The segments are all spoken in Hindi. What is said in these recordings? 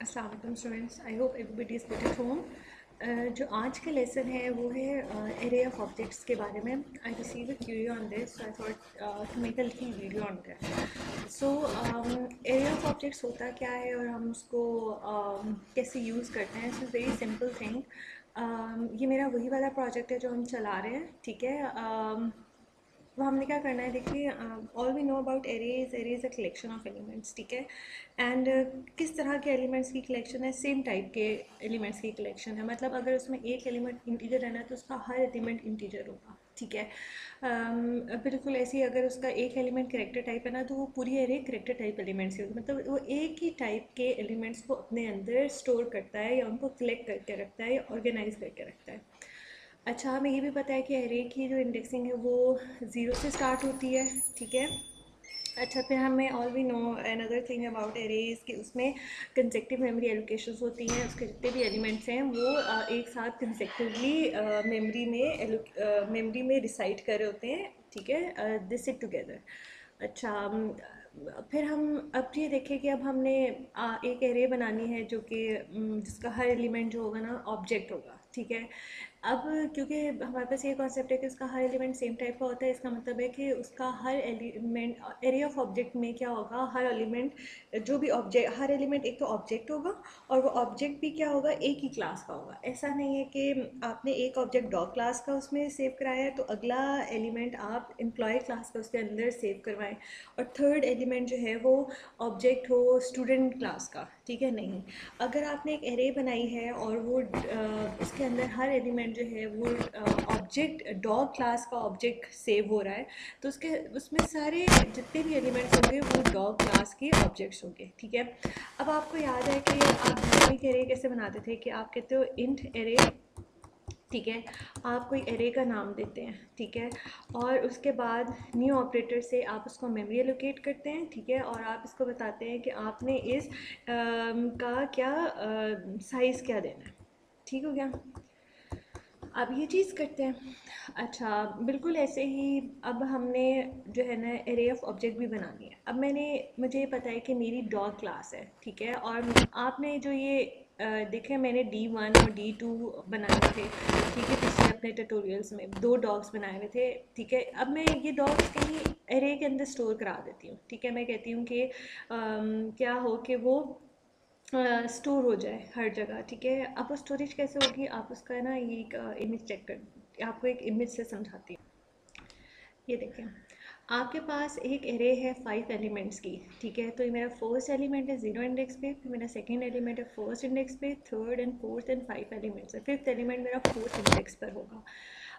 अस्सलाम वालेकुम students, I hope everybody is good at home. जो आज का लेसन है वो है एरे ऑफ ऑब्जेक्ट्स के बारे में। I receive a query on this, so I thought to make a little video on that. So array of objects होता क्या है और हम उसको कैसे यूज़ करते हैं। It's very simple thing. ये मेरा वही वाला प्रोजेक्ट है जो हम चला रहे हैं, ठीक है। तो हमने क्या करना है, देखिए, all we know about array is a collection of elements, ठीक है। एंड किस तरह के एलिमेंट्स की कलेक्शन है? सेम टाइप के एलिमेंट्स की कलेक्शन है। मतलब अगर उसमें एक एलिमेंट इंटीजर है ना, तो उसका हर एलिमेंट इंटीजर होगा, ठीक है। बिल्कुल ऐसे ही अगर उसका एक एलिमेंट करेक्टर टाइप है ना, तो वो पूरी एरे करेक्टर टाइप एलिमेंट्स की होगी। मतलब वो एक ही टाइप के एलिमेंट्स को अपने अंदर स्टोर करता है या उनको कलेक्ट करके रखता है या ऑर्गेनाइज करके रखता है। अच्छा, हमें ये भी पता है कि एरे की जो इंडेक्सिंग है वो ज़ीरो से स्टार्ट होती है, ठीक है। अच्छा, फिर हमें all we know another thing about arrays कि उसमें कंसेक्टिव मेमोरी एलोकेशंस होती हैं। उसके जितने भी एलिमेंट्स हैं वो एक साथ कंसेक्टिवली मेमोरी में रिसाइट कर रहे होते हैं, ठीक है, दिस सिट टुगेदर। अच्छा, फिर हम अब ये देखें कि अब हमने एक एरे बनानी है जो कि जिसका हर एलिमेंट जो होगा ना ऑब्जेक्ट होगा, ठीक है। अब क्योंकि हमारे पास ये कॉन्सेप्ट है कि उसका हर एलिमेंट सेम टाइप का होता है, इसका मतलब है कि उसका हर एलिमेंट एरे ऑफ ऑब्जेक्ट में क्या होगा, हर एलिमेंट जो भी ऑब्जेक्ट, हर एलिमेंट एक तो ऑब्जेक्ट होगा और वो ऑब्जेक्ट भी क्या होगा, एक ही क्लास का होगा। ऐसा नहीं है कि आपने एक ऑब्जेक्ट डॉग क्लास का उसमें सेव कराया है तो अगला एलिमेंट आप एम्प्लॉय क्लास का उसके अंदर सेव करवाएं और थर्ड एलिमेंट जो है वो ऑब्जेक्ट हो स्टूडेंट क्लास का, ठीक है। नहीं, अगर आपने एक एरे बनाई है और वो उसके अंदर हर एलिमेंट जो है वो ऑब्जेक्ट डॉग क्लास का ऑब्जेक्ट सेव हो रहा है, तो उसके उसमें सारे जितने भी एलिमेंट्स होंगे वो डॉग क्लास के ऑब्जेक्ट्स होंगे, ठीक है। अब आपको याद है कि आप डायनेमिक एरे कैसे बनाते थे कि आप कहते हो इंट एरे, ठीक है। आप कोई एरे का नाम देते हैं, ठीक है, और उसके बाद न्यू ऑपरेटर से आप उसको मेमोरी एलोकेट करते हैं, ठीक है, और आप इसको बताते हैं कि आपने इस का क्या साइज़ क्या देना है, ठीक हो गया। अब ये चीज़ करते हैं। अच्छा, बिल्कुल ऐसे ही अब हमने जो है ना एरे ऑफ ऑब्जेक्ट भी बनानी है। अब मुझे ये पता है कि मेरी डॉग क्लास है, ठीक है, और आपने जो ये देखे, मैंने D1 और D2 बनाए थे, ठीक है, पिछले अपने ट्यूटोरियल्स में दो डॉग्स बनाए हुए थे, ठीक है। अब मैं ये डॉग्स कहीं एरे के अंदर स्टोर करा देती हूँ, ठीक है। मैं कहती हूँ कि क्या हो कि वो स्टोर हो जाए हर जगह, ठीक है। अब वो स्टोरेज कैसे होगी, आप उसका ना ये एक इमेज चेक कर, आपको एक इमेज से समझाती हूँ। ये देखें, आपके पास एक एरे है 5 एलिमेंट्स की, ठीक है। तो ये मेरा फर्स्ट एलिमेंट है ज़ीरो इंडेक्स पे, फिर मेरा सेकंड एलिमेंट है फर्स्ट इंडेक्स पे, third and fourth and 5 elements है, फिफ्थ एलिमेंट मेरा फोर्थ इंडेक्स पर होगा।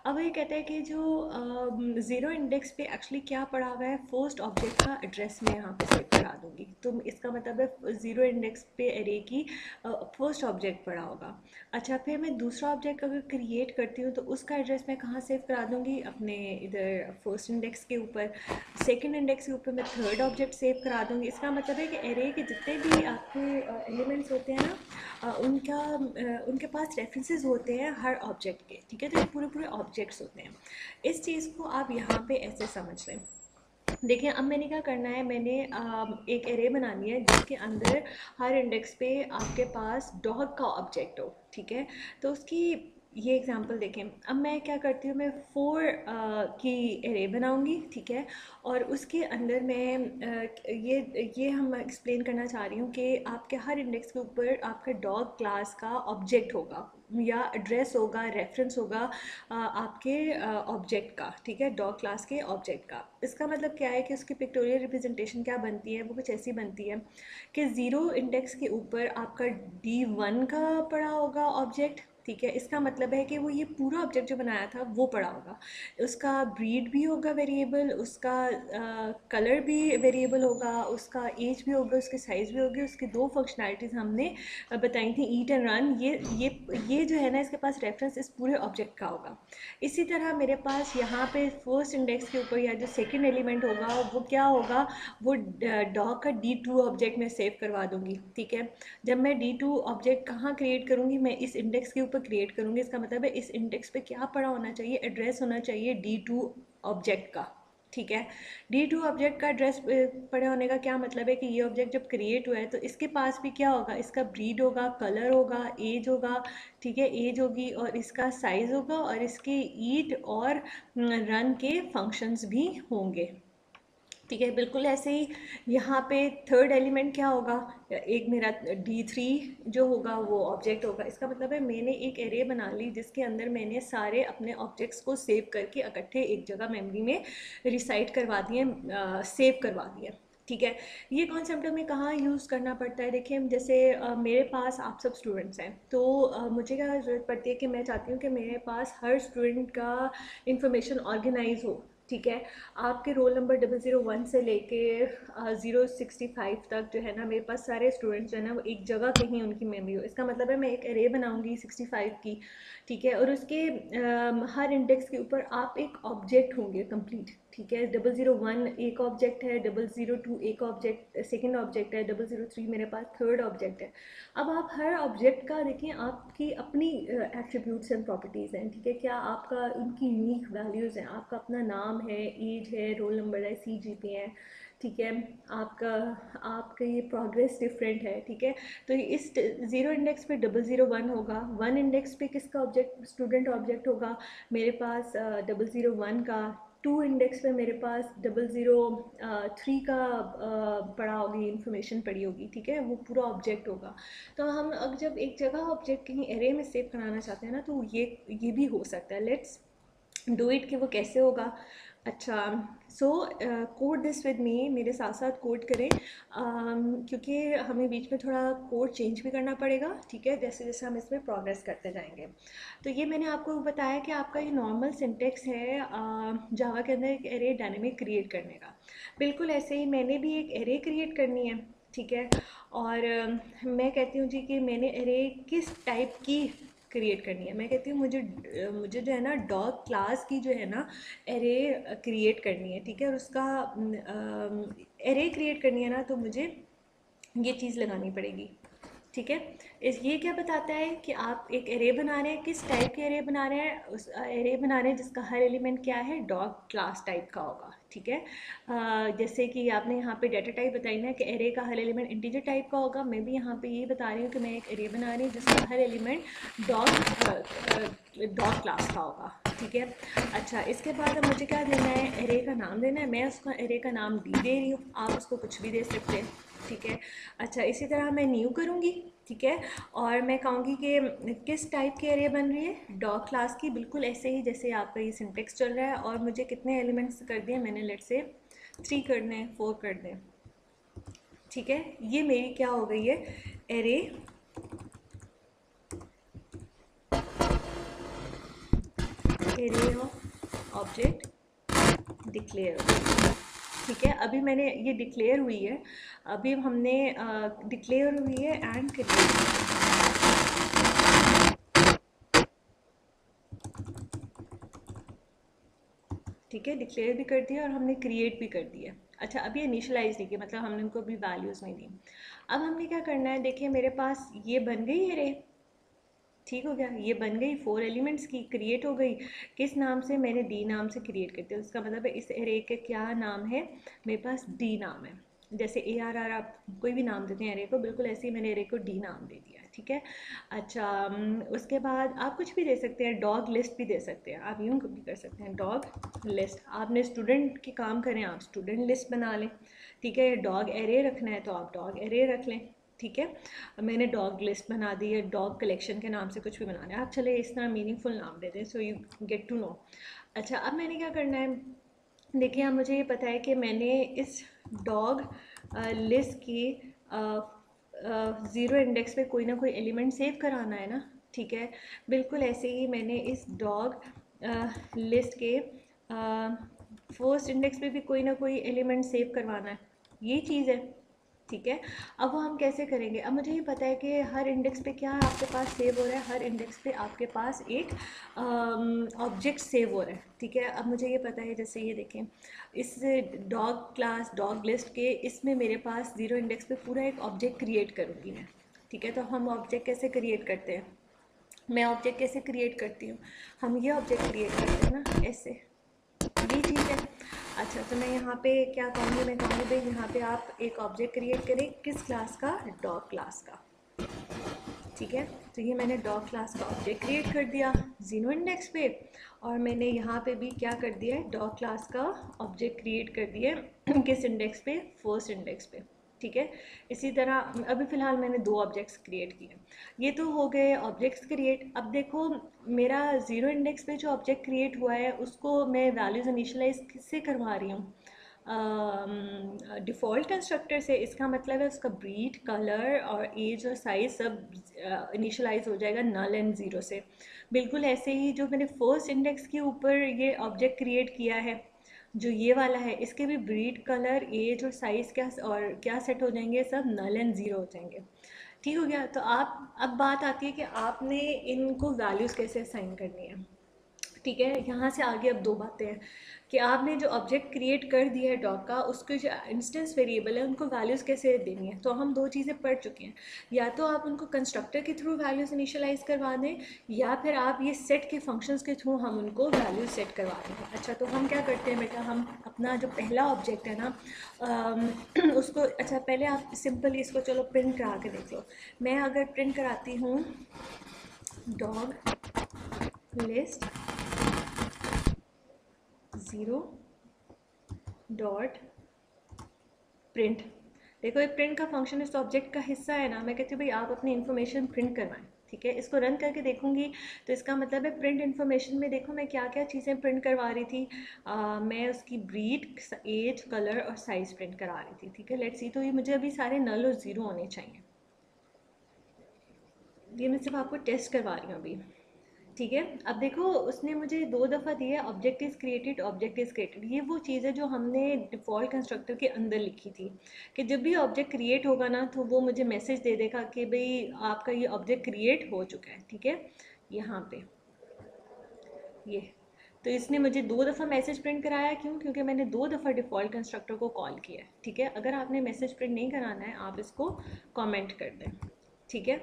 अब ये कहता है कि जो ज़ीरो इंडेक्स पे एक्चुअली क्या पड़ा हुआ है, फर्स्ट ऑब्जेक्ट का एड्रेस मैं यहाँ पे सेव करा दूँगी। तो इसका मतलब है ज़ीरो इंडेक्स पे एरे की फर्स्ट ऑब्जेक्ट पड़ा होगा। अच्छा, फिर मैं दूसरा ऑब्जेक्ट अगर क्रिएट करती हूँ तो उसका एड्रेस मैं कहाँ सेव करा दूँगी, अपने इधर फर्स्ट इंडेक्स के ऊपर। सेकंड इंडेक्स के ऊपर मैं थर्ड ऑब्जेक्ट सेव करा दूँगी। इसका मतलब है कि एरे के जितने भी आपके एलिमेंट्स होते हैं ना, उनके पास रेफरेंसेस होते हैं हर ऑब्जेक्ट के, ठीक है। तो ये पूरे पूरे ऑब्जेक्ट्स होते हैं। इस चीज़ को आप यहाँ पे ऐसे समझ लें। देखिए, अब मैंने क्या करना है, मैंने एक एरे बनानी है जिसके अंदर हर इंडेक्स पे आपके पास डॉग का ऑब्जेक्ट हो, ठीक है। तो उसकी ये एग्जांपल देखें। अब मैं क्या करती हूँ, मैं 4 की एरे बनाऊंगी, ठीक है, और उसके अंदर मैं ये हम एक्सप्लेन करना चाह रही हूँ कि आपके हर इंडेक्स के ऊपर आपका डॉग क्लास का ऑब्जेक्ट होगा या एड्रेस होगा, रेफरेंस होगा आपके ऑब्जेक्ट का, ठीक है, डॉग क्लास के ऑब्जेक्ट का। इसका मतलब क्या है कि उसकी पिक्टोरियल रिप्रेजेंटेशन क्या बनती है, वो कुछ ऐसी बनती है कि ज़ीरो इंडेक्स के ऊपर आपका D1 का पड़ा होगा ऑब्जेक्ट, ठीक है। इसका मतलब है कि वो ये पूरा ऑब्जेक्ट जो बनाया था वो पड़ा होगा। उसका ब्रीड भी होगा वेरिएबल, उसका कलर भी वेरिएबल होगा, उसका एज भी होगा, उसकी साइज़ भी होगी। उसकी दो फंक्शनैलिटीज़ हमने बताई थी, ईट एंड रन। ये जो है ना, इसके पास रेफरेंस इस पूरे ऑब्जेक्ट का होगा। इसी तरह मेरे पास यहाँ पे फर्स्ट इंडेक्स के ऊपर या जो सेकंड एलिमेंट होगा वो क्या होगा, वो डॉग का D2 ऑब्जेक्ट में सेव करवा दूँगी, ठीक है। जब मैं D2 ऑब्जेक्ट कहाँ क्रिएट करूँगी, मैं इस इंडेक्स के ऊपर क्रिएट करूँगी। इसका मतलब है इस इंडेक्स पे क्या पड़ा होना चाहिए, एड्रेस होना चाहिए D2 ऑब्जेक्ट का, ठीक है। D2 ऑब्जेक्ट का एड्रेस पड़े होने का क्या मतलब है कि ये ऑब्जेक्ट जब क्रिएट हुआ है तो इसके पास भी क्या होगा, इसका ब्रीड होगा, कलर होगा, एज होगा, ठीक है, एज होगी और इसका साइज़ होगा और इसके ईट और रन के फंक्शंस भी होंगे। ठीक है, बिल्कुल ऐसे ही यहाँ पे थर्ड एलिमेंट क्या होगा, एक मेरा D3 जो होगा वो ऑब्जेक्ट होगा। इसका मतलब है मैंने एक एरे बना ली जिसके अंदर मैंने सारे अपने ऑब्जेक्ट्स को सेव करके इकट्ठे एक जगह मेमोरी में रिसाइट करवा दिए, सेव करवा दिए। ठीक है, ये कॉन्सेप्ट हमें कहाँ यूज़ करना पड़ता है, देखिए जैसे मेरे पास आप सब स्टूडेंट्स हैं तो मुझे क्या ज़रूरत पड़ती है कि मैं चाहती हूँ कि मेरे पास हर स्टूडेंट का इंफॉर्मेशन ऑर्गेनाइज हो। ठीक है, आपके रोल नंबर 001 से लेके 065 तक जो है ना मेरे पास सारे स्टूडेंट्स जो है ना वो एक जगह कहीं उनकी मेमोरी हो। इसका मतलब है मैं एक एरे बनाऊंगी 65 की, ठीक है, और उसके हर इंडेक्स के ऊपर आप एक ऑब्जेक्ट होंगे कंप्लीट। ठीक है, 001 एक ऑब्जेक्ट है, 002 एक ऑब्जेक्ट सेकेंड ऑब्जेक्ट है, 003 मेरे पास थर्ड ऑब्जेक्ट है। अब आप हर ऑब्जेक्ट का देखिए आपकी अपनी एट्रीब्यूट्स एंड प्रॉपर्टीज़ हैं। ठीक है, क्या आपका उनकी यूनिक वैल्यूज़ हैं, आपका अपना नाम है, एज है, रोल नंबर है, CGPA है। ठीक है, आपका आपका ये प्रोग्रेस डिफरेंट है। ठीक है, तो इस 0 इंडेक्स पे 001 होगा, 1 इंडेक्स पे किसका ऑब्जेक्ट स्टूडेंट ऑब्जेक्ट होगा, मेरे पास 001 का। 2 इंडेक्स पे मेरे पास 003 का पड़ा होगी, इंफॉर्मेशन पड़ी होगी। ठीक है, वो पूरा ऑब्जेक्ट होगा। तो हम अब जब एक जगह ऑब्जेक्ट कहीं एरे में सेव कराना चाहते हैं ना तो ये भी हो सकता है। लेट्स डू इट कि वो कैसे होगा। अच्छा, so code this with me, मेरे साथ साथ कोड करें, क्योंकि हमें बीच में थोड़ा कोड चेंज भी करना पड़ेगा। ठीक है, जैसे जैसे हम इसमें प्रोग्रेस करते जाएंगे। तो ये मैंने आपको बताया कि आपका ये नॉर्मल सिंटेक्स है जावा के अंदर एक एरे डायनेमिक क्रिएट करने का। बिल्कुल ऐसे ही मैंने भी एक एरे क्रिएट करनी है। ठीक है, और मैं कहती हूँ जी कि मैंने एरे किस टाइप की क्रिएट करनी है। मैं कहती हूँ मुझे जो है ना डॉग क्लास की जो है ना एरे क्रिएट करनी है। ठीक है, और उसका एरे क्रिएट करनी है ना तो मुझे ये चीज़ लगानी पड़ेगी। ठीक है, इस ये क्या बताता है कि आप एक एरे बना रहे हैं, किस टाइप के एरे बना रहे हैं, उस एरे बना रहे हैं जिसका हर एलिमेंट क्या है, डॉग क्लास टाइप का होगा। ठीक है, जैसे कि आपने यहाँ पे डाटा टाइप बताई ना कि एरे का हर एलिमेंट इंटीजर टाइप का होगा, मैं भी यहाँ पे ये बता रही हूँ कि मैं एक एरे बना रही हूँ जिसका हर एलिमेंट डॉग क्लास का होगा। ठीक है, अच्छा इसके बाद अब मुझे क्या देना है, एरे का नाम देना है। मैं उसका एरे का नाम डी दे रही हूँ, आप उसको कुछ भी दे सकते हैं। ठीक है, अच्छा इसी तरह मैं न्यू करूँगी। ठीक है, और मैं कहूँगी कि किस टाइप की एरे बन रही है, डॉग क्लास की, बिल्कुल ऐसे ही जैसे आपका ये सिंटेक्स चल रहा है। और मुझे कितने एलिमेंट्स कर दिए मैंने, लेट से 3 कर दें, 4 कर दें। ठीक है, ये मेरी क्या हो गई है, एरे ऑफ ऑब्जेक्ट डिक्लेयर। ठीक है, अभी मैंने ये डिक्लेयर हुई है, अभी हमने डिक्लेयर हुई है एंड क्रिएट। ठीक है, डिक्लेयर भी कर दिया और हमने क्रिएट भी कर दिया। अच्छा, अभी इनिशियलाइज नहीं किया, मतलब हमने उनको अभी वैल्यूज़ नहीं दी। अब हमने क्या करना है, देखिए मेरे पास ये बन गई एरे। ठीक हो गया, ये बन गई 4 एलिमेंट्स की, क्रिएट हो गई। किस नाम से, मैंने डी नाम से क्रिएट कर दिया। उसका मतलब है इस एरे के क्या नाम है, मेरे पास डी नाम है। जैसे ARR आप कोई भी नाम देते हैं एरे को, बिल्कुल ऐसे ही मैंने एरे को डी नाम दे दिया है। ठीक है, अच्छा उसके बाद आप कुछ भी दे सकते हैं, डॉग लिस्ट भी दे सकते हैं, आप यूँ भी कर सकते हैं, डॉग लिस्ट। आपने स्टूडेंट के काम करें, आप स्टूडेंट लिस्ट बना लें। ठीक है, डॉग एरे रखना है तो आप डॉग एरे रख लें। ठीक है, मैंने डॉग लिस्ट बना दी है, डॉग कलेक्शन के नाम से कुछ भी बनाना है आप, चले इस तरह मीनिंगफुल नाम दे दें, so you get to know. अच्छा, अब मैंने क्या करना है, देखिए अब मुझे ये पता है कि मैंने इस डॉग लिस्ट की 0 इंडेक्स पे कोई ना कोई एलिमेंट सेव कराना है ना। ठीक है, बिल्कुल ऐसे ही मैंने इस डॉग लिस्ट के फर्स्ट इंडेक्स पे भी कोई ना कोई एलिमेंट सेव करवाना है, ये चीज़ है। ठीक है, अब वो हम कैसे करेंगे, अब मुझे ये पता है कि हर इंडेक्स पे क्या आपके पास सेव हो रहा है, हर इंडेक्स पे आपके पास एक ऑब्जेक्ट सेव हो रहा है। ठीक है, अब मुझे ये पता है, जैसे ये देखें इस डॉग क्लास डॉग लिस्ट के इसमें मेरे पास 0 इंडेक्स पे पूरा एक ऑब्जेक्ट क्रिएट करूँगी मैं। ठीक है, तो हम ऑब्जेक्ट कैसे क्रिएट करते हैं, मैं ऑब्जेक्ट कैसे क्रिएट करती हूँ, हम ये ऑब्जेक्ट क्रिएट करते हैं ना ऐसे, ये चीज़ है। अच्छा, तो मैं यहाँ पे क्या कहूँगी, मैं कहूँगी भाई यहाँ पे आप एक ऑब्जेक्ट क्रिएट करें, किस क्लास का, डॉग क्लास का। ठीक है, तो ये मैंने डॉग क्लास का ऑब्जेक्ट क्रिएट कर दिया जीरो इंडेक्स पे, और मैंने यहाँ पे भी क्या कर दिया है, डॉग क्लास का ऑब्जेक्ट क्रिएट कर दिया है किस इंडेक्स पे, फर्स्ट इंडेक्स पे। ठीक है, इसी तरह अभी फ़िलहाल मैंने दो ऑब्जेक्ट्स क्रिएट किए। ये तो हो गए ऑब्जेक्ट्स क्रिएट। अब देखो, मेरा ज़ीरो इंडेक्स पे जो ऑब्जेक्ट क्रिएट हुआ है उसको मैं वैल्यूज़ इनिशियलाइज किससे करवा रही हूँ, डिफ़ॉल्ट कंस्ट्रक्टर से। इसका मतलब है उसका ब्रीड, कलर और एज और साइज़ सब इनिशियलाइज हो जाएगा नल एंड ज़ीरो से। बिल्कुल ऐसे ही जो मैंने फर्स्ट इंडेक्स के ऊपर ये ऑब्जेक्ट क्रिएट किया है, जो ये वाला है, इसके भी ब्रीड, कलर, एज और साइज़ क्या और क्या सेट हो जाएंगे, सब नल एंड ज़ीरो हो जाएंगे। ठीक हो गया। तो आप, अब बात आती है कि आपने इनको वैल्यूज़ कैसे असाइन करनी है। ठीक है, यहाँ से आगे अब दो बातें हैं कि आपने जो ऑब्जेक्ट क्रिएट कर दिया है डॉग का, उसके जो इंस्टेंस वेरिएबल है उनको वैल्यूज़ कैसे देनी है। तो हम दो चीज़ें पढ़ चुके हैं, या तो आप उनको कंस्ट्रक्टर के थ्रू वैल्यूज़ इनिशियलाइज करवा दें, या फिर आप ये सेट के फंक्शंस के थ्रू हम उनको वैल्यूज सेट करवा दें। अच्छा, तो हम क्या करते हैं बेटा, हम अपना जो पहला ऑब्जेक्ट है ना, उसको, अच्छा पहले आप सिंपली इसको चलो प्रिंट करा के देख लो। मैं अगर प्रिंट कराती हूँ dog list zero dot print, देखो ये प्रिंट का फंक्शन इस ऑब्जेक्ट का हिस्सा है ना, मैं कहती हूँ भाई आप अपनी इन्फॉर्मेशन प्रिंट करवाएं। ठीक है, इसको रन करके देखूंगी तो इसका मतलब है प्रिंट इन्फॉर्मेशन में देखो मैं क्या क्या चीज़ें प्रिंट करवा रही थी। मैं उसकी ब्रीड, एज, कलर और साइज़ प्रिंट करा रही थी। ठीक है, लेट्स सी, तो ये मुझे अभी सारे नल और ज़ीरो होने चाहिए। ये मैं सिर्फ आपको टेस्ट करवा रही हूँ अभी। ठीक है, अब देखो उसने मुझे दो दफ़ा दिया object is created, object is created. ये वो चीज़ है जो हमने डिफ़ॉल्ट कंस्ट्रक्टर के अंदर लिखी थी कि जब भी ऑब्जेक्ट क्रिएट होगा ना तो वो मुझे मैसेज दे देगा कि भाई आपका ये ऑब्जेक्ट क्रिएट हो चुका है। ठीक है, यहाँ पे ये, तो इसने मुझे दो दफ़ा मैसेज प्रिंट कराया, क्यों, क्योंकि मैंने दो दफ़ा डिफ़ॉल्ट कंस्ट्रक्टर को कॉल किया है। ठीक है, अगर आपने मैसेज प्रिंट नहीं कराना है आप इसको कमेंट कर दें। ठीक है,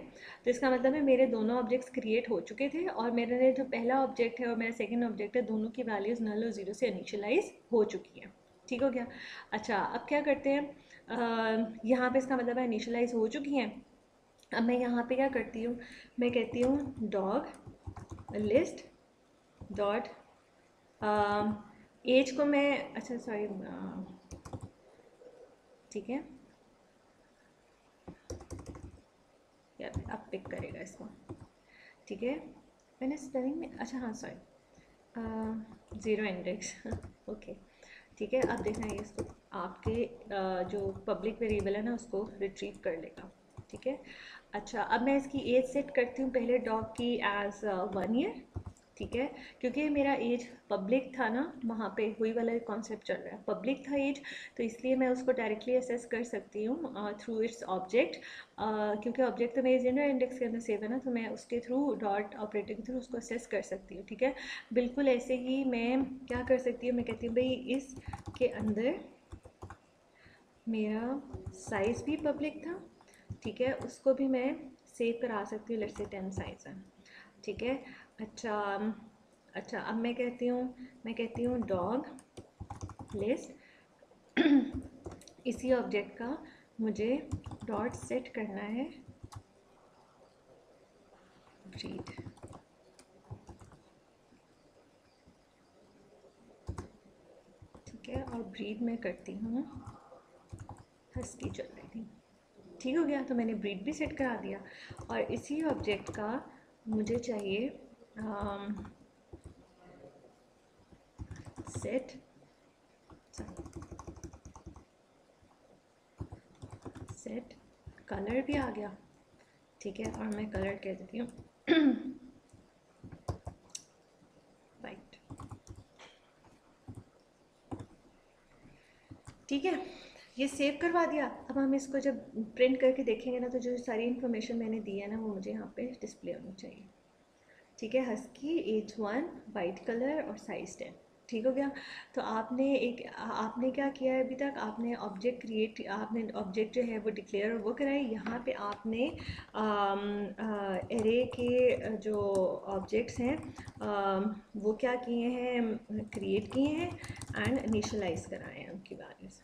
तो इसका मतलब है मेरे दोनों ऑब्जेक्ट्स क्रिएट हो चुके थे, और मेरे जो पहला ऑब्जेक्ट है और मेरा सेकंड ऑब्जेक्ट है, दोनों की वैल्यूज़ नल और ज़ीरो से इनिशियलाइज हो चुकी हैं। ठीक हो गया। अच्छा, अब क्या करते हैं, यहाँ पे इसका मतलब है इनिशियलाइज हो चुकी हैं। अब मैं यहाँ पे क्या करती हूँ, मैं कहती हूँ डॉग लिस्ट डॉट, एज को मैं, अच्छा सॉरी, ठीक है, यार अब पिक करेगा इसको। ठीक है, मैंने स्पेलिंग में, अच्छा हाँ सॉरी, ज़ीरो इंडेक्स ओके। ठीक है, अब देखना ये इसको आपके जो पब्लिक वेरिएबल है ना उसको रिट्रीव कर लेगा। ठीक है, अच्छा अब मैं इसकी एज सेट करती हूँ पहले डॉग की एज 1 ईयर। ठीक है, क्योंकि मेरा एज पब्लिक था ना, वहाँ पे वही वाला कॉन्सेप्ट चल रहा है, पब्लिक था एज, तो इसलिए मैं उसको डायरेक्टली असेस कर सकती हूँ थ्रू इट्स ऑब्जेक्ट, क्योंकि ऑब्जेक्ट तो मेरे जनरल इंडेक्स के अंदर सेव है ना, तो मैं उसके थ्रू डॉट ऑपरेटर के थ्रू उसको असेस कर सकती हूँ। ठीक है, बिल्कुल ऐसे ही मैं क्या कर सकती हूँ, मैं कहती हूँ भाई इसके अंदर मेरा साइज़ भी पब्लिक था। ठीक है, उसको भी मैं सेव करा सकती हूँ, लेट्स से 10 साइज़ है। ठीक है, अच्छा, अच्छा अब मैं कहती हूँ डॉग लिस्ट इसी ऑब्जेक्ट का मुझे डॉट सेट करना है ब्रीड। ठीक है, और ब्रीड में करती हूँ हस्की चल रही थी। ठीक हो गया, तो मैंने ब्रीड भी सेट करा दिया, और इसी ऑब्जेक्ट का मुझे चाहिए सेट सेट कलर भी आ गया। ठीक है, और मैं कलर कह देती हूँ वाइट। ठीक है, ये सेव करवा दिया। अब हम इसको जब प्रिंट करके देखेंगे ना, तो जो सारी इन्फॉर्मेशन मैंने दी है ना वो मुझे यहाँ पे डिस्प्ले होनी चाहिए। ठीक है, हस्की एज 1, वाइट कलर और साइज 10। ठीक हो गया। तो आपने क्या किया है अभी तक, आपने ऑब्जेक्ट क्रिएट, आपने ऑब्जेक्ट जो है वो डिक्लेयर वो कराई। यहाँ पे आपने एरे के जो ऑब्जेक्ट्स हैं वो क्या किए हैं, क्रिएट किए हैं एंड इनिशियलाइज कराए हैं उनकी वैल्यूज़।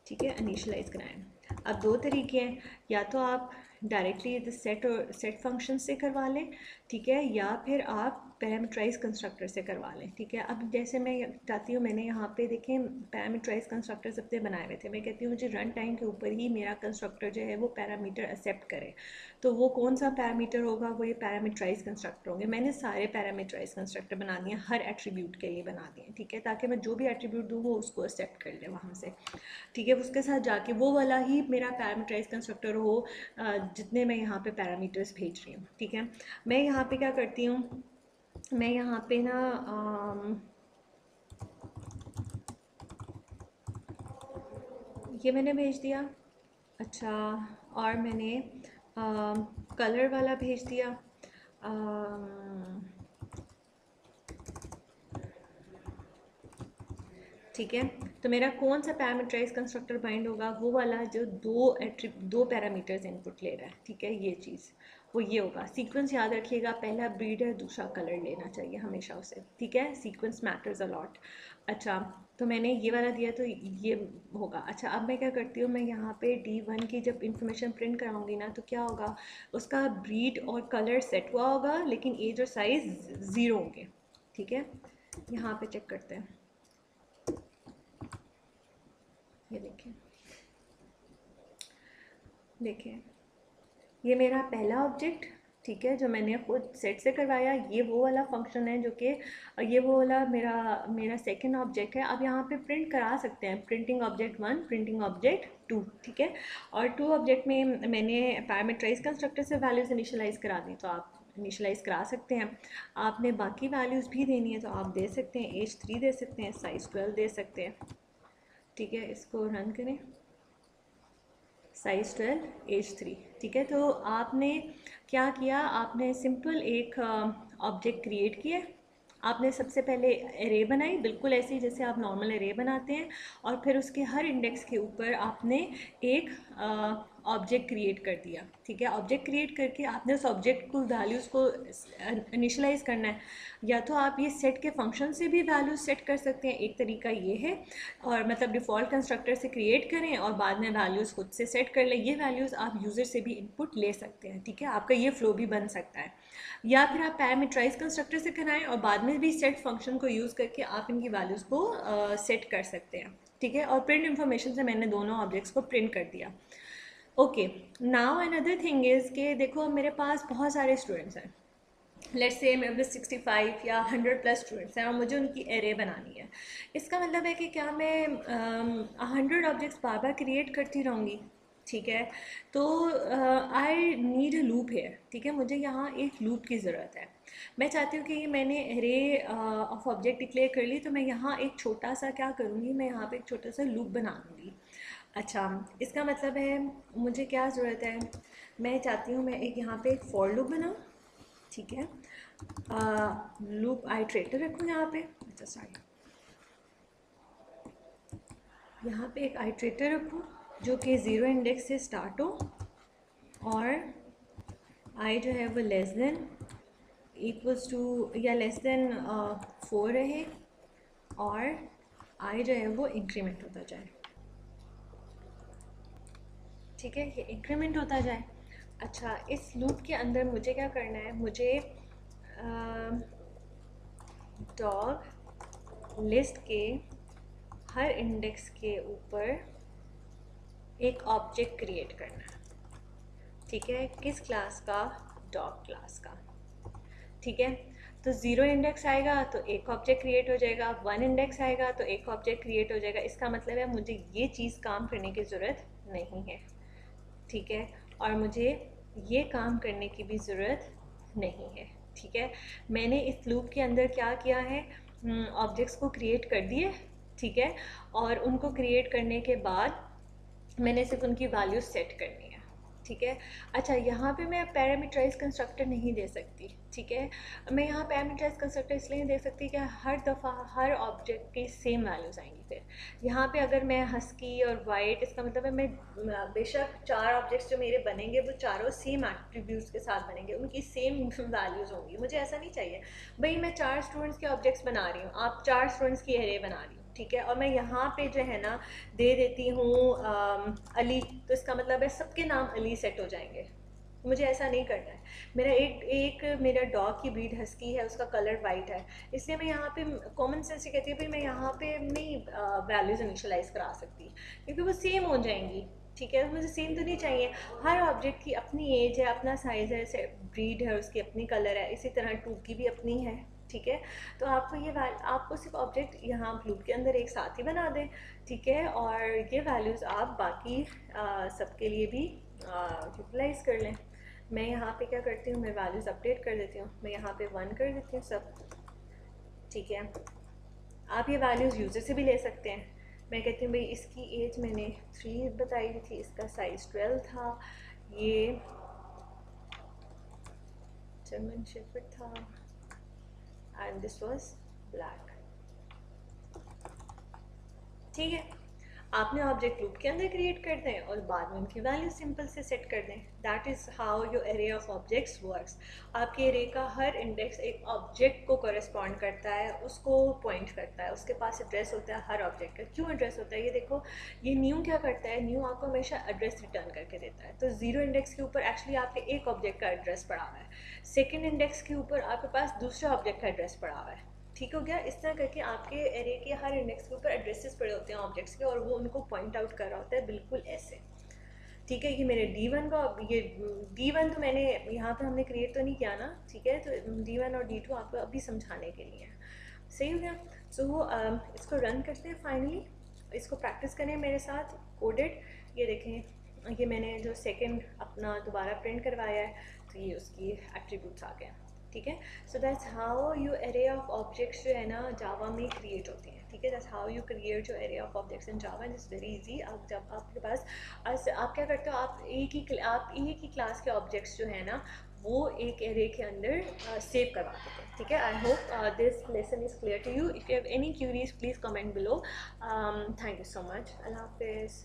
ठीक है, इनिशियलाइज कराएं। अब दो तरीके हैं, या तो आप डायरेक्टली सेट फंक्शन से करवा लें, ठीक है, या फिर आप पैरामीटराइज कंस्ट्रक्टर से करवा लें। ठीक है, अब जैसे मैं चाहती हूँ, मैंने यहाँ पे देखें पैरामीटराइज कंस्ट्रक्टर सबसे बनाए हुए थे। मैं कहती हूँ मुझे रन टाइम के ऊपर ही मेरा कंस्ट्रक्टर जो है वो पैरामीटर एक्सेप्ट करे। तो वो कौन सा पैरामीटर होगा, वो ये पैरामीटराइज कंस्ट्रक्टर होंगे। मैंने सारे पैरामीटराइज कंस्ट्रक्टर बना दिए, हर एट्रीब्यूट के लिए बना दिए। ठीक है, ताकि मैं जो भी एट्रीब्यूट दूँ वो उसको एक्सेप्ट कर ले वहाँ से। ठीक है, उसके साथ जाके वो वाला ही मेरा पैरामीटराइज कंस्ट्रक्टर हो जितने मैं यहाँ पे पैरामीटर्स भेज रही हूँ। ठीक है, मैं यहाँ पे क्या करती हूँ, मैं यहाँ पे ना ये मैंने भेज दिया। अच्छा, और मैंने कलर वाला भेज दिया। ठीक है, तो मेरा कौन सा पैरामीटराइज कंस्ट्रक्टर बाइंड होगा, वो वाला जो दो पैरामीटर्स इनपुट ले रहा है। ठीक है, ये चीज़ वो ये होगा। सीक्वेंस याद रखिएगा, पहला ब्रीड है, दूसरा कलर लेना चाहिए हमेशा उसे। ठीक है, सीक्वेंस मैटर्स अलॉट। अच्छा, तो मैंने ये वाला दिया तो ये होगा। अच्छा, अब मैं क्या करती हूँ, मैं यहाँ पे D1 की जब इंफॉर्मेशन प्रिंट कराऊंगी ना, तो क्या होगा, उसका ब्रीड और कलर सेट हुआ होगा, लेकिन एज और साइज 0 होंगे। ठीक है, यहाँ पे चेक करते हैं, ये देखें ये मेरा पहला ऑब्जेक्ट। ठीक है, जो मैंने खुद सेट से करवाया, ये वो वाला फंक्शन है जो कि ये वो वाला मेरा मेरा सेकंड ऑब्जेक्ट है। अब यहाँ पे प्रिंट करा सकते हैं, प्रिंटिंग ऑब्जेक्ट 1, प्रिंटिंग ऑब्जेक्ट 2। ठीक है, और 2 ऑब्जेक्ट में मैंने पैरामीटराइज कंस्ट्रक्टर से वैल्यूज़ इनिशियलाइज करा दी, तो आप इनिशियलाइज करा सकते हैं। आपने बाकी वैल्यूज़ भी देनी है तो आप दे सकते हैं, एज 3 दे सकते हैं, साइज़ 12 दे सकते हैं। ठीक है, इसको रन करें, साइज़ 12, एज 3। ठीक है, तो आपने क्या किया, आपने सिंपल एक ऑब्जेक्ट क्रिएट किया। आपने सबसे पहले एरे बनाई, बिल्कुल ऐसे ही जैसे आप नॉर्मल एरे बनाते हैं, और फिर उसके हर इंडेक्स के ऊपर आपने एक ऑब्जेक्ट क्रिएट कर दिया। ठीक है, ऑब्जेक्ट क्रिएट करके आपने उस ऑब्जेक्ट को वैल्यूज़ को इनिशियलाइज करना है। या तो आप ये सेट के फंक्शन से भी वैल्यूज सेट कर सकते हैं, एक तरीका ये है, और मतलब डिफ़ॉल्ट कंस्ट्रक्टर से क्रिएट करें और बाद में वैल्यूज़ खुद से सेट कर लें। ये वैल्यूज़ आप यूज़र से भी इनपुट ले सकते हैं। ठीक है, आपका ये फ्लो भी बन सकता है। या फिर आप पैरामीटराइज कंस्ट्रक्टर से कराएं और बाद में भी सेट फंक्शन को यूज़ करके आप इनकी वैल्यूज़ को सेट कर सकते हैं। ठीक है, और प्रिंट इन्फॉर्मेशन से मैंने दोनों ऑब्जेक्ट्स को प्रिंट कर दिया। Okay, now another thing is कि देखो मेरे पास बहुत सारे स्टूडेंट्स हैं, लेट्स से मेरे पास 65 या 100+ स्टूडेंट्स हैं और मुझे उनकी एरे बनानी है। इसका मतलब है कि क्या मैं 100 ऑब्जेक्ट्स बार बार क्रिएट करती रहूँगी? ठीक है, तो आई नीड अ लूप है। ठीक है, मुझे यहाँ एक लूप की ज़रूरत है। मैं चाहती हूँ कि मैंने एरे ऑफ ऑब्जेक्ट डिक्लेयर कर ली, तो मैं यहाँ एक छोटा सा क्या करूँगी, मैं यहाँ पे एक छोटा सा लूप बना दूँगी। अच्छा, इसका मतलब है मुझे क्या ज़रूरत है, मैं चाहती हूँ मैं एक यहाँ पे एक फॉर लूप बनाऊँ। ठीक है, लूप आइट्रेटर रखूँ यहाँ पे। अच्छा सॉरी, यहाँ पे एक आइट्रेटर रखूँ जो कि 0 इंडेक्स से स्टार्ट हो, और आई जो है वो लेस देन इक्वल्स टू या लेस देन 4 रहे, और आई जो है वो इंक्रीमेंट होता जाए। ठीक है, ये इंक्रीमेंट होता जाए। अच्छा, इस लूप के अंदर मुझे क्या करना है, मुझे डॉग लिस्ट के हर इंडेक्स के ऊपर एक ऑब्जेक्ट क्रिएट करना है। ठीक है, किस क्लास का, डॉग क्लास का। ठीक है, तो 0 इंडेक्स आएगा तो एक ऑब्जेक्ट क्रिएट हो जाएगा, 1 इंडेक्स आएगा तो एक ऑब्जेक्ट क्रिएट हो जाएगा। इसका मतलब है मुझे ये चीज़ काम करने की ज़रूरत नहीं है। ठीक है, और मुझे ये काम करने की भी ज़रूरत नहीं है। ठीक है, मैंने इस लूप के अंदर क्या किया है, ऑब्जेक्ट्स को क्रिएट कर दिए। ठीक है, और उनको क्रिएट करने के बाद मैंने सिर्फ उनकी वैल्यू सेट करनी है। ठीक है। अच्छा, यहाँ पे मैं पैरामीटराइज कंस्ट्रक्टर नहीं दे सकती, ठीक है। मैं यहाँ पैरामीटराइज कंस्ट्रक्टर इसलिए नहीं दे सकती कि हर दफ़ा हर ऑब्जेक्ट की सेम वैल्यूज़ आएंगी। फिर यहाँ पे अगर मैं हस्की और वाइट, इसका मतलब है मैं बेशक चार ऑब्जेक्ट्स जो मेरे बनेंगे वो चारों सेम एट्रीब्यूट्स के साथ बनेंगे, उनकी सेम वैल्यूज़ होंगी। मुझे ऐसा नहीं चाहिए भाई, मैं चार स्टूडेंट्स के ऑब्जेक्ट्स बना रही हूँ, आप चार स्टूडेंट्स की एरे बना रही हूँ, ठीक है, और मैं यहाँ पे जो है ना दे देती हूँ अली, तो इसका मतलब है सबके नाम अली सेट हो जाएंगे। मुझे ऐसा नहीं करना है। मेरा एक एक मेरा डॉग की ब्रीड हस्की है, उसका कलर वाइट है, इसलिए मैं यहाँ पे कॉमन सेंस से कहती हूँ भाई मैं यहाँ पे नहीं वैल्यूज़ इनिशलाइज करा सकती, क्योंकि वो सेम हो जाएंगी, ठीक है। मुझे सेम तो नहीं चाहिए। हर ऑब्जेक्ट की अपनी एज है, अपना साइज़ है, ब्रीड है, उसकी अपनी कलर है, इसी तरह टू की भी अपनी है, ठीक है। तो आपको आपको सिर्फ ऑब्जेक्ट यहाँ लूप के अंदर एक साथ ही बना दें, ठीक है, और ये वैल्यूज़ आप बाकी सबके लिए भी यूटिलाइज़ कर लें। मैं यहाँ पे क्या करती हूँ, मैं वैल्यूज़ अपडेट कर देती हूँ, मैं यहाँ पे 1 कर देती हूँ सब, ठीक है। आप ये वैल्यूज़ यूज़र से भी ले सकते हैं। मैं कहती हूँ भाई इसकी एज मैंने 3 बताई हुई थी, इसका साइज़ 12 था, ये जर्मन शेफर्ड था, एंड दिस वाज ब्लैक, ठीक है। आपने ऑब्जेक्ट लूप के अंदर क्रिएट कर दें और बाद में उनकी वैल्यू सिंपल से सेट कर दें। That is how your array of objects works. आपके एरे का हर इंडेक्स एक ऑब्जेक्ट को कॉरेस्पॉन्ड करता है, उसको पॉइंट करता है, उसके पास एड्रेस होता है हर ऑब्जेक्ट का। क्यों एड्रेस होता है ये देखो, ये न्यू क्या करता है, न्यू आपको हमेशा एड्रेस रिटर्न करके देता है। तो जीरो इंडेक्स के ऊपर एक्चुअली आपके एक ऑब्जेक्ट का एड्रेस पड़ा हुआ है, सेकेंड इंडेक्स के ऊपर आपके पास दूसरे ऑब्जेक्ट का एड्रेस पड़ा हुआ है, ठीक हो गया। इस तरह करके आपके एरे के हर इंडेक्स के ऊपर एड्रेसेस पड़े होते हैं ऑब्जेक्ट्स के, और वो उनको पॉइंट आउट कर रहा होता है बिल्कुल ऐसे, ठीक है। ये मेरे D1 का, ये D1 तो मैंने यहाँ पर हमने क्रिएट तो नहीं किया ना, ठीक है, तो D1 और D2 आपको अभी समझाने के लिए है, सही हो गया। सो इसको रन करते हैं फाइनली, इसको प्रैक्टिस करें मेरे साथ कोडेड। ये देखें, ये मैंने जो सेकंड अपना दोबारा प्रिंट करवाया है, तो ये उसकी एट्रीब्यूट्स आ गए, ठीक है। So that's how you array of objects जो है ना जावा में क्रिएट होती हैं, ठीक है। दैट्स हाउ यू क्रिएट जो array of objects in Java, it's very easy. आप जब आपके पास आप क्या करते हो, आप एक ही क्लास के ऑब्जेक्ट्स जो है ना वो एक एरे के अंदर सेव करवा देते हैं, ठीक है। I hope this lesson is clear to you. If you have any queries please comment below. Thank you so much. अल्लाह हाफिज़।